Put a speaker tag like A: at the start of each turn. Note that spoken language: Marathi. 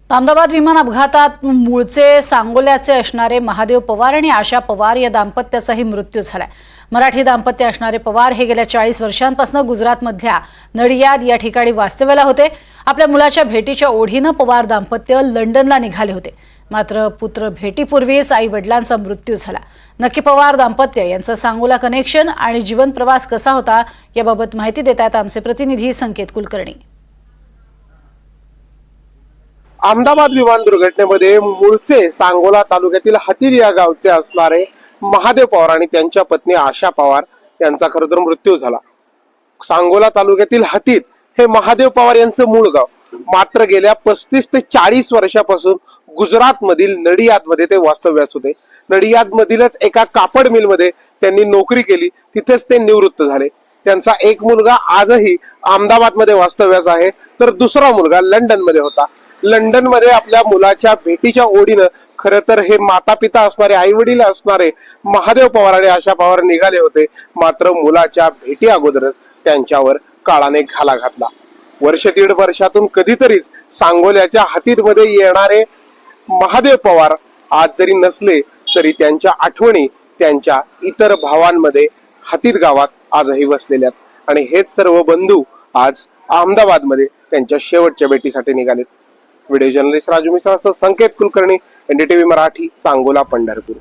A: अहमदाबाद विमान अपघातात मूळचे सांगोल्याचे असणारे महादेव पवार आणि आशा पवार या दाम्पत्याचाही मृत्यू झालाय। मराठी दाम्पत्य असणारे पवार हे गेल्या 40 वर्षांपासून गुजरातमधल्या नडियाद या ठिकाणी वास्तव्याला होते। आपल्या मुलाच्या भेटीच्या ओढीने पवार दाम्पत्य लंडनला निघाले होते, मात्र पुत्र भेटीपूर्वीच आई वडिलांचा मृत्यू झाला। नक्की पवार दाम्पत्य यांचं सांगोला कनेक्शन आणि जीवन प्रवास कसा होता याबाबत माहिती देत आहेत आमचे प्रतिनिधी संकेत कुलकर्णी।
B: अहमदाबाद विमान दुर्घटनेमध्ये मूळचे सांगोला तालुक्यातील हतीर या गावचे असणारे महादेव पवार आणि त्यांच्या पत्नी आशा पवार यांचा खरं तर मृत्यू झाला। सांगोला तालुक्यातील हतीर हे महादेव पवार यांचं मूळ गाव, मात्र गेल्या 35 ते 40 वर्षापासून गुजरात मधील नडियाद मध्ये ते वास्तव्यास होते। नडियाद मधीलच एका कापड मिल मध्ये त्यांनी नोकरी केली, तिथेच ते निवृत्त झाले। त्यांचा एक मुलगा आजही अहमदाबाद मध्ये वास्तव्यास आहे, तर दुसरा मुलगा लंडन मध्ये होता। लंडन मध्ये आपल्या मुलाच्या भेटीच्या ओढीनं खरं तर हे माता पिता असणारे, आई वडील असणारे महादेव पवार आणि आशा पवार निघाले होते, मात्र मुलाच्या भेटी अगोदरच त्यांच्यावर काळाने घाला घातला। वर्ष दीड वर्षातून कधीतरीच सांगोल्याच्या हतीरमध्ये येणारे महादेव पवार आज जरी नसले तरी त्यांच्या आठवणी त्यांच्या इतर भावांमध्ये हतीर गावात आजही वसलेल्या आहेत आणि हेच सर्व बंधू आज अहमदाबाद मध्ये त्यांच्या शेवटच्या भेटीसाठी निघालेत। व्हिडिओ जर्नलिस्ट राजू मिसाळसह संकेत कुलकर्णी, एनडीटीव्ही मराठी, सांगोला, पंढरपूर।